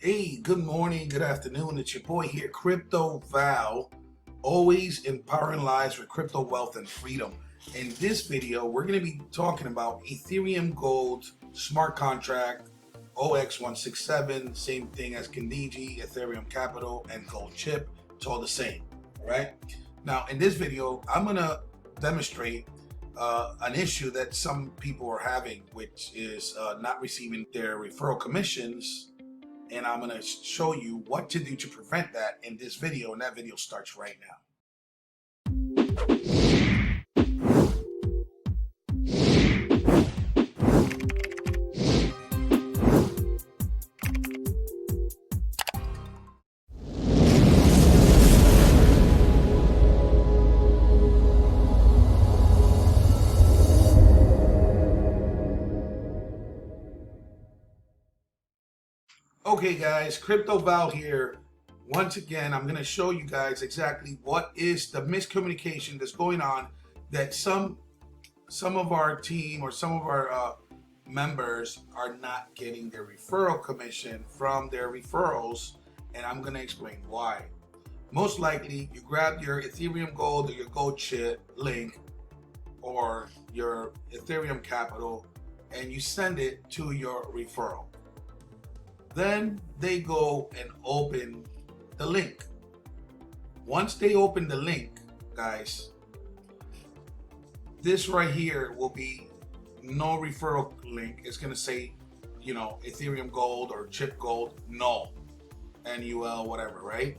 Hey, good morning, good afternoon. It's your boy here, Crypto Val, always empowering lives with crypto wealth and freedom. In this video, we're going to be talking about Ethereum Gold smart contract OX167, same thing as Kandiji, Ethereum Capital, and Gold Chip. It's all the same. All right. Now, in this video, I'm going to demonstrate an issue that some people are having, which is not receiving their referral commissions. And I'm going to show you what to do to prevent that in this video, and that video starts right now. Okay guys, Crypto Val here. Once again, I'm going to show you guys exactly what is the miscommunication that's going on, that some of our team or some of our members are not getting their referral commission from their referrals, and I'm going to explain why. Most likely, you grab your Ethereum Gold or your Gold Chip link or your Ethereum Capital and you send it to your referral. Then they go and open the link. Once they open the link, guys, this right here will be no referral link. It's going to say, you know, Ethereum Gold or Chip Gold, no, NUL, whatever, right?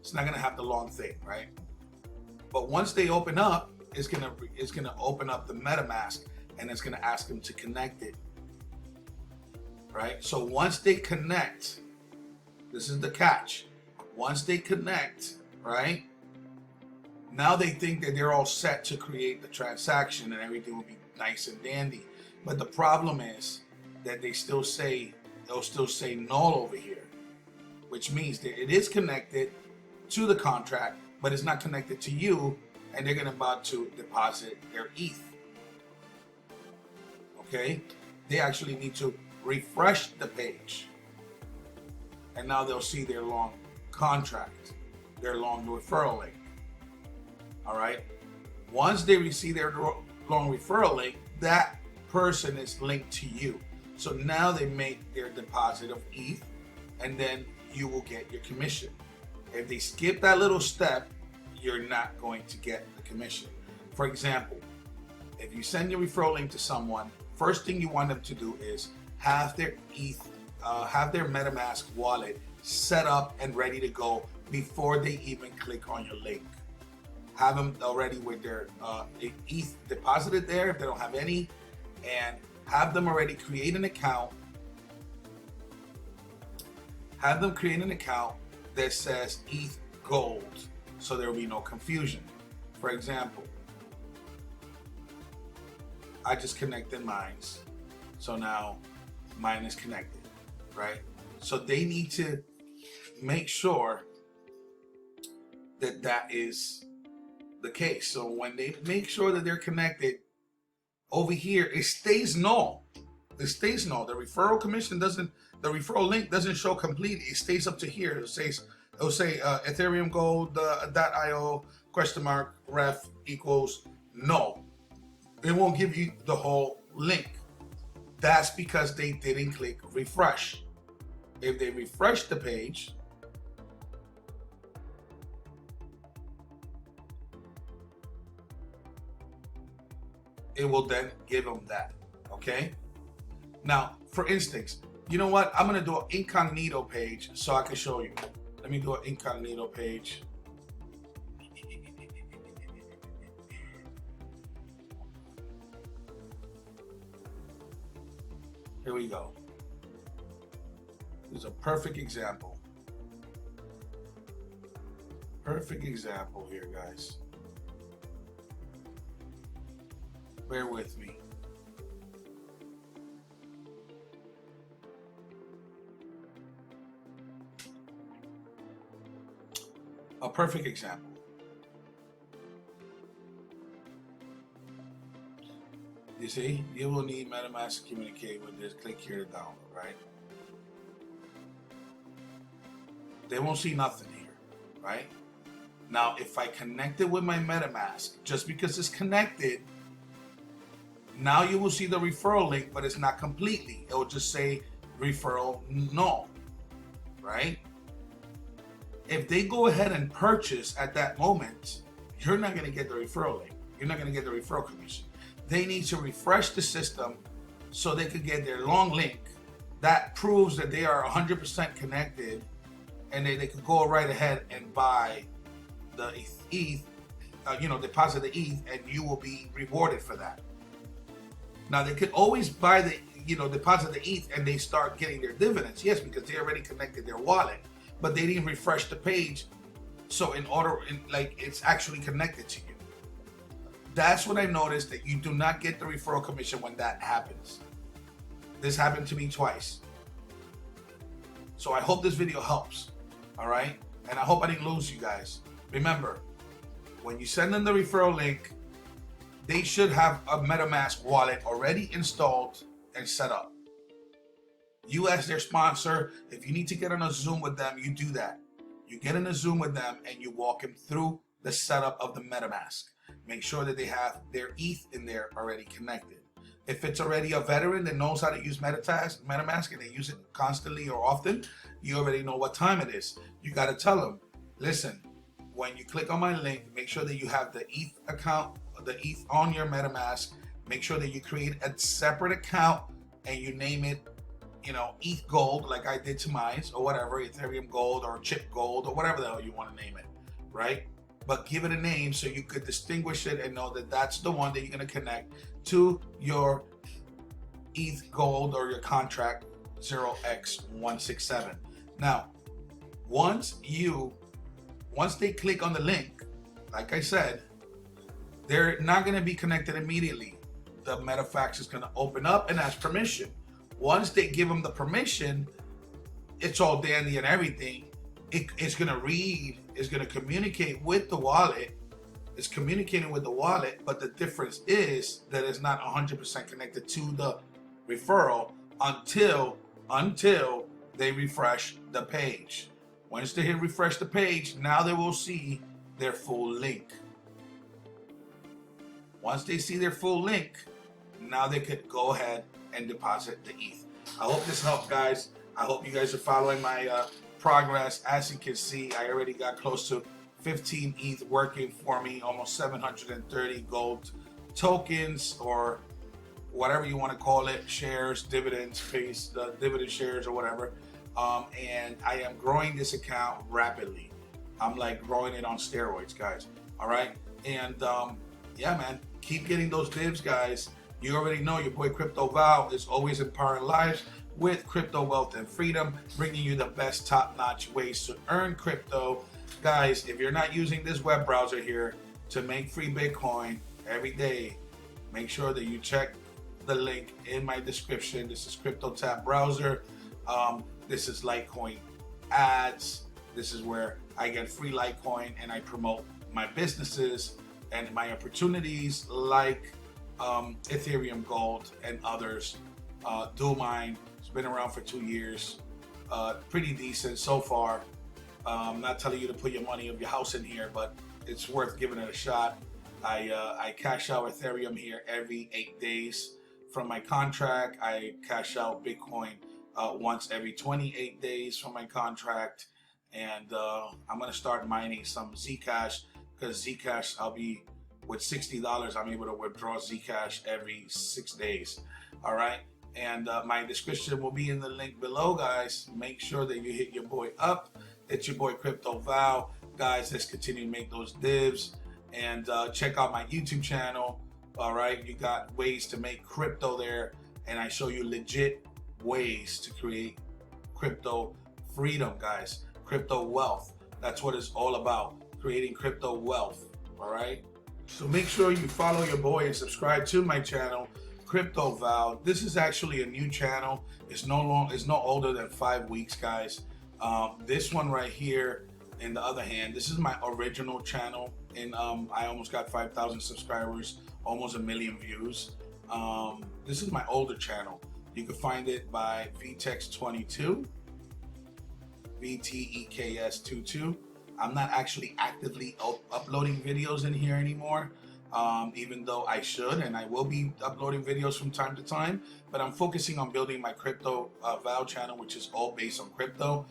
It's not going to have the long thing, right? But once they open up, it's going to open up the MetaMask and it's going to ask them to connect it. Right? So once they connect, this is the catch. Once they connect, right? Now they think that they're all set to create the transaction and everything will be nice and dandy. But the problem is that they'll still say null over here, which means that it is connected to the contract, but it's not connected to you, and they're about to deposit their ETH. Okay? They actually need to refresh the page, and now they'll see their long contract, their long referral link. All right. Once they receive their long referral link, that person is linked to you. So now they make their deposit of ETH, and then you will get your commission. If they skip that little step, you're not going to get the commission. For example, if you send your referral link to someone, first thing you want them to do is have their ETH, have their MetaMask wallet set up and ready to go before they even click on your link. Have them already with their ETH deposited there if they don't have any, and have them already create an account. Have them create an account that says ETH Gold, so there will be no confusion. For example, I just connected mine, so now mine is connected, right? So they need to make sure that that is the case. So when they make sure that they're connected, over here it stays null. It stays null. The referral commission doesn't, the referral link doesn't show complete. It stays up to here. It'll say Ethereum Gold .io ref equals null. It won't give you the whole link. That's because they didn't click refresh. If they refresh the page, it will then give them that, okay? Now, for instance, you know what? I'm gonna do an incognito page so I can show you. Let me do an incognito page. Here we go. This is a perfect example. Perfect example here, guys. Bear with me. A perfect example. You see, you will need MetaMask to communicate with this. Click here to download, right? They won't see nothing here, right? Now, if I connect it with my MetaMask, just because it's connected, now you will see the referral link, but it's not completely. It will just say referral null, right? If they go ahead and purchase at that moment, you're not going to get the referral link. You're not going to get the referral commission. They need to refresh the system so they could get their long link. That proves that they are 100% connected, and they could go right ahead and buy the ETH, deposit the ETH, and you will be rewarded for that. Now, they could always buy the, deposit the ETH and they start getting their dividends. Yes, because they already connected their wallet, but they didn't refresh the page. So it's actually connected to you. That's what I noticed, that you do not get the referral commission when that happens. This happened to me twice. So I hope this video helps, all right? And I hope I didn't lose you guys. Remember, when you send them the referral link, they should have a MetaMask wallet already installed and set up. You as their sponsor, if you need to get on a Zoom with them, you do that. You get in a Zoom with them and you walk them through the setup of the MetaMask. Make sure that they have their ETH in there already connected. If it's already a veteran that knows how to use MetaMask and they use it constantly or often, you already know what time it is. You got to tell them, listen, when you click on my link, make sure that you have the ETH account, the ETH on your MetaMask. Make sure that you create a separate account and you name it, ETH Gold, like I did to mine, or whatever, Ethereum Gold or Chip Gold or whatever the hell you want to name it, right? But give it a name so you could distinguish it and know that that's the one that you're going to connect to your ETH Gold or your contract 0x167. Now, once they click on the link, like I said, they're not going to be connected immediately. The MetaFax is going to open up and ask permission. Once they give them the permission, it's all dandy and everything. It's going to read, it's going to communicate with the wallet. It's communicating with the wallet, but the difference is that it's not 100% connected to the referral until they refresh the page. Once they hit refresh the page, now they will see their full link. Once they see their full link, now they could go ahead and deposit the ETH. I hope this helped, guys. I hope you guys are following my progress. As you can see, I already got close to 15 ETH working for me, almost 730 gold tokens, or whatever you want to call it, shares, dividends, dividend shares or whatever. And I am growing this account rapidly. I'm like growing it on steroids, guys. All right. And yeah, man, keep getting those divs, guys. You already know your boy Crypto Val is always empowering lives with crypto wealth and freedom, bringing you the best top-notch ways to earn crypto. Guys, if you're not using this web browser here to make free Bitcoin every day, make sure that you check the link in my description. This is CryptoTAB browser. This is Litecoin ads. This is where I get free Litecoin and I promote my businesses and my opportunities like Ethereum Gold and others. Dualmine has been around for 2 years. Pretty decent so far. I'm not telling you to put your money of your house in here, but it's worth giving it a shot. I cash out Ethereum here every 8 days from my contract. I cash out Bitcoin once every 28 days from my contract. And I'm going to start mining some Zcash, because Zcash, I'll be with $60, I'm able to withdraw Zcash every 6 days. All right. And my description will be in the link below, guys. Make sure that you hit your boy up. It's your boy Crypto Val. Guys, let's continue to make those divs. And check out my YouTube channel. All right. You got ways to make crypto there. And I show you legit ways to create crypto freedom, guys. Crypto wealth. That's what it's all about. Creating crypto wealth. All right. So make sure you follow your boy and subscribe to my channel, Crypto Val. This is actually a new channel. It's no older than 5 weeks, guys. This one right here, in the other hand, this is my original channel, and I almost got 5,000 subscribers, almost 1 million views. This is my older channel. You can find it by VTEX22. VTEKS22. I'm not actually actively uploading videos in here anymore, even though I should, and I will be uploading videos from time to time, but I'm focusing on building my crypto Val channel, which is all based on crypto.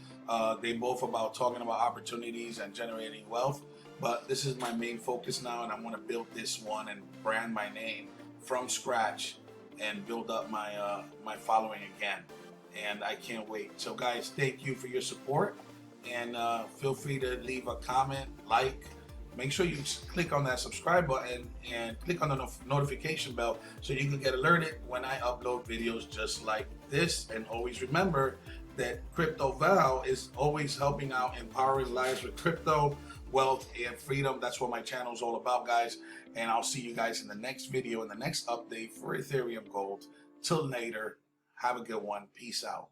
They both about talking about opportunities and generating wealth, but this is my main focus now, and I want to build this one and brand my name from scratch and build up my my following again, and I can't wait. So guys, thank you for your support, and feel free to leave a comment, like, make sure you click on that subscribe button and click on the notification bell so you can get alerted when I upload videos just like this. And always remember that Crypto Val is always helping out, empowering lives with crypto, wealth, and freedom. That's what my channel is all about, guys. And I'll see you guys in the next video, in the next update for Ethereum Gold. Till later, have a good one. Peace out.